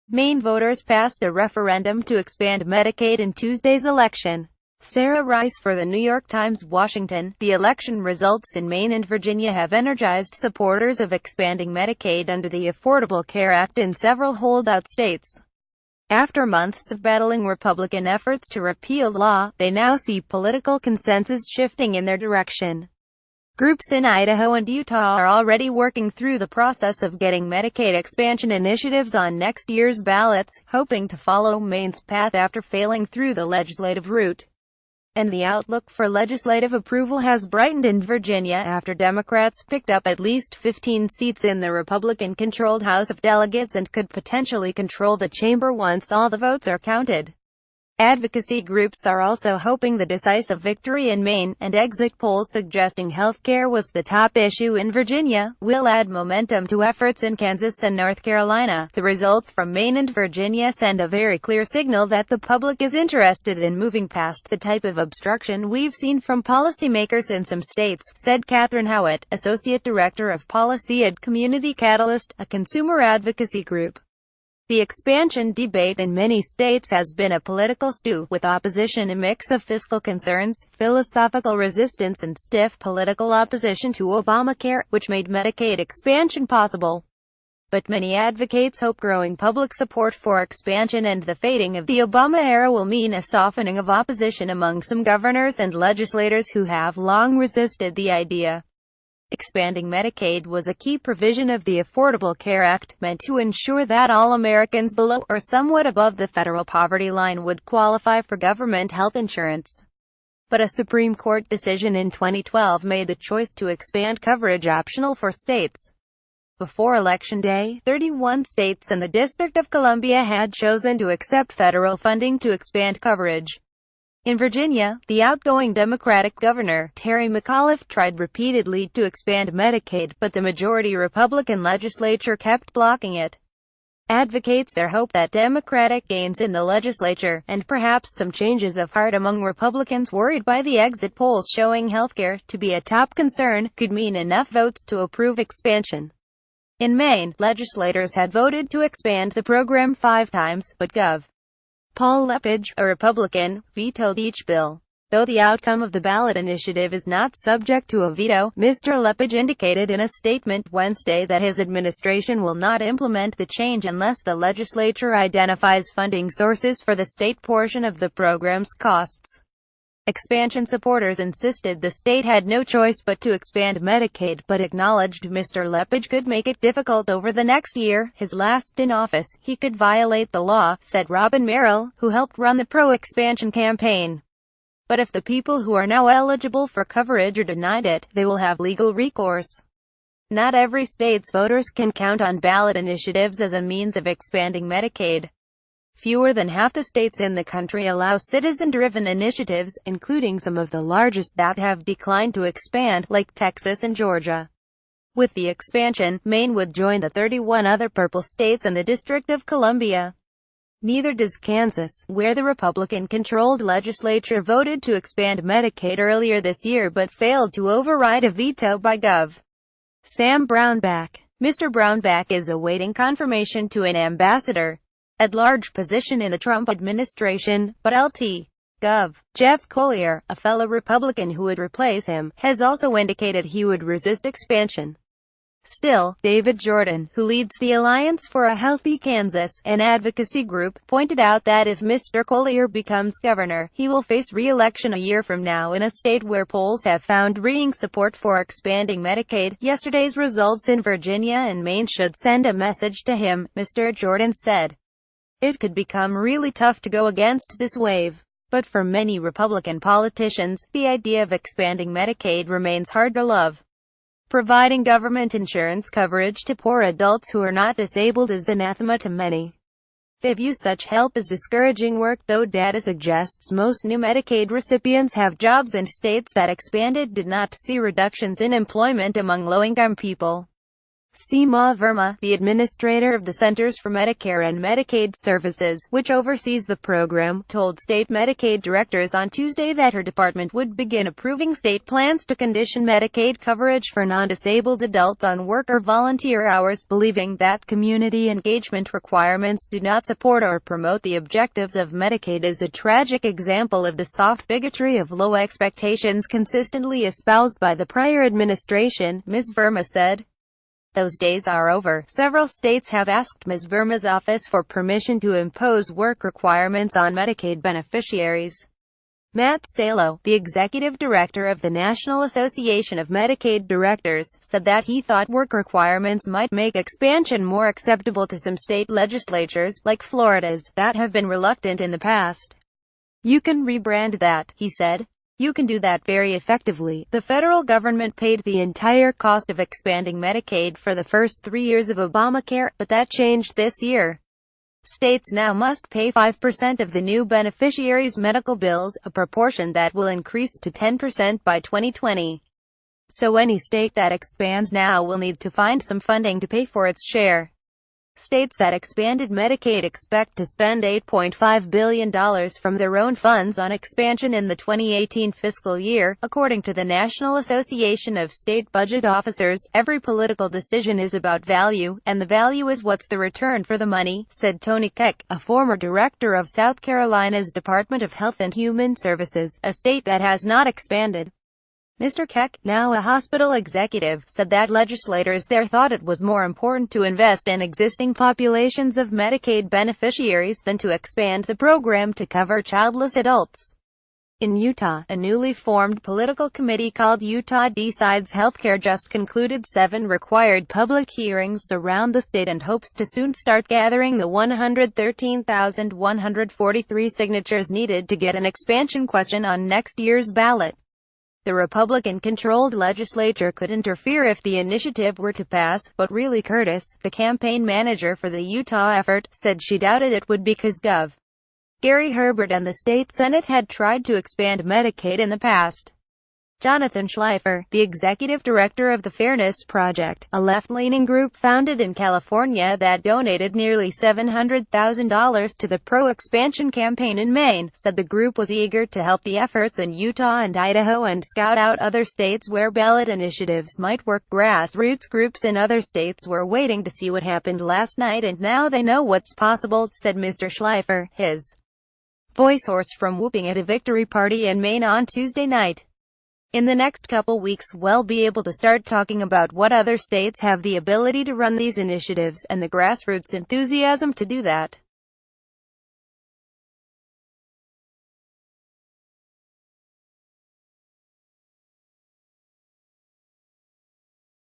Maine voters passed a referendum to expand Medicaid in Tuesday's election. Sarah Rice for The New York Times, Washington. The election results in Maine and Virginia have energized supporters of expanding Medicaid under the Affordable Care Act in several holdout states. After months of battling Republican efforts to repeal the law, they now see political consensus shifting in their direction. Groups in Idaho and Utah are already working through the process of getting Medicaid expansion initiatives on next year's ballots, hoping to follow Maine's path after failing through the legislative route. And the outlook for legislative approval has brightened in Virginia after Democrats picked up at least 15 seats in the Republican-controlled House of Delegates and could potentially control the chamber once all the votes are counted. Advocacy groups are also hoping the decisive victory in Maine, and exit polls suggesting healthcare was the top issue in Virginia, will add momentum to efforts in Kansas and North Carolina. The results from Maine and Virginia send a very clear signal that the public is interested in moving past the type of obstruction we've seen from policymakers in some states, said Catherine Howitt, Associate Director of Policy at Community Catalyst, a consumer advocacy group. The expansion debate in many states has been a political stew, with opposition a mix of fiscal concerns, philosophical resistance and stiff political opposition to Obamacare, which made Medicaid expansion possible. But many advocates hope growing public support for expansion and the fading of the Obama era will mean a softening of opposition among some governors and legislators who have long resisted the idea. Expanding Medicaid was a key provision of the Affordable Care Act, meant to ensure that all Americans below or somewhat above the federal poverty line would qualify for government health insurance. But a Supreme Court decision in 2012 made the choice to expand coverage optional for states. Before Election Day, 31 states and the District of Columbia had chosen to accept federal funding to expand coverage. In Virginia, the outgoing Democratic governor, Terry McAuliffe, tried repeatedly to expand Medicaid, but the majority Republican legislature kept blocking it. Advocates there hope that Democratic gains in the legislature, and perhaps some changes of heart among Republicans worried by the exit polls showing healthcare to be a top concern, could mean enough votes to approve expansion. In Maine, legislators had voted to expand the program 5 times, but Gov. Paul Lepage, a Republican, vetoed each bill. Though the outcome of the ballot initiative is not subject to a veto, Mr. Lepage indicated in a statement Wednesday that his administration will not implement the change unless the legislature identifies funding sources for the state portion of the program's costs. Expansion supporters insisted the state had no choice but to expand Medicaid, but acknowledged Mr. Lepage could make it difficult over the next year, his last in office. He could violate the law, said Robin Merrill, who helped run the pro-expansion campaign. But if the people who are now eligible for coverage are denied it, they will have legal recourse. Not every state's voters can count on ballot initiatives as a means of expanding Medicaid. Fewer than half the states in the country allow citizen-driven initiatives, including some of the largest that have declined to expand, like Texas and Georgia. With the expansion, Maine would join the 31 other purple states and the District of Columbia. Neither does Kansas, where the Republican-controlled legislature voted to expand Medicaid earlier this year but failed to override a veto by Gov. Sam Brownback. Mr. Brownback is awaiting confirmation to an ambassador at large position in the Trump administration, but Lt. Gov. Jeff Collier, a fellow Republican who would replace him, has also indicated he would resist expansion. Still, David Jordan, who leads the Alliance for a Healthy Kansas, an advocacy group, pointed out that if Mr. Collier becomes governor, he will face re-election a year from now in a state where polls have found ringing support for expanding Medicaid. Yesterday's results in Virginia and Maine should send a message to him, Mr. Jordan said. It could become really tough to go against this wave. But for many Republican politicians, the idea of expanding Medicaid remains hard to love. Providing government insurance coverage to poor adults who are not disabled is anathema to many. They view such help as discouraging work, though data suggests most new Medicaid recipients have jobs and states that expanded did not see reductions in employment among low-income people. Seema Verma, the administrator of the Centers for Medicare and Medicaid Services, which oversees the program, told state Medicaid directors on Tuesday that her department would begin approving state plans to condition Medicaid coverage for non-disabled adults on work or volunteer hours, believing that community engagement requirements do not support or promote the objectives of Medicaid is a tragic example of the soft bigotry of low expectations consistently espoused by the prior administration, Ms. Verma said. Those days are over. Several states have asked Ms. Verma's office for permission to impose work requirements on Medicaid beneficiaries. Matt Salo, the executive director of the National Association of Medicaid Directors, said that he thought work requirements might make expansion more acceptable to some state legislatures, like Florida's, that have been reluctant in the past. "You can rebrand that," he said. "You can do that very effectively. The federal government paid the entire cost of expanding Medicaid for the first 3 years of Obamacare, but that changed this year. States now must pay 5% of the new beneficiaries' medical bills, a proportion that will increase to 10% by 2020. So any state that expands now will need to find some funding to pay for its share." States that expanded Medicaid expect to spend $8.5 billion from their own funds on expansion in the 2018 fiscal year, according to the National Association of State Budget Officers. "Every political decision is about value, and the value is what's the return for the money," said Tony Keck, a former director of South Carolina's Department of Health and Human Services, a state that has not expanded. Mr. Keck, now a hospital executive, said that legislators there thought it was more important to invest in existing populations of Medicaid beneficiaries than to expand the program to cover childless adults. In Utah, a newly formed political committee called Utah Decides Healthcare just concluded 7 required public hearings around the state and hopes to soon start gathering the 113,143 signatures needed to get an expansion question on next year's ballot. The Republican-controlled legislature could interfere if the initiative were to pass, but Riley Curtis, the campaign manager for the Utah effort, said she doubted it would because Gov. Gary Herbert and the state Senate had tried to expand Medicaid in the past. Jonathan Schleifer, the executive director of the Fairness Project, a left-leaning group founded in California that donated nearly $700,000 to the pro-expansion campaign in Maine, said the group was eager to help the efforts in Utah and Idaho and scout out other states where ballot initiatives might work. Grassroots groups in other states were waiting to see what happened last night and now they know what's possible, said Mr. Schleifer, his voice hoarse from whooping at a victory party in Maine on Tuesday night. In the next couple weeks we'll be able to start talking about what other states have the ability to run these initiatives, and the grassroots enthusiasm to do that.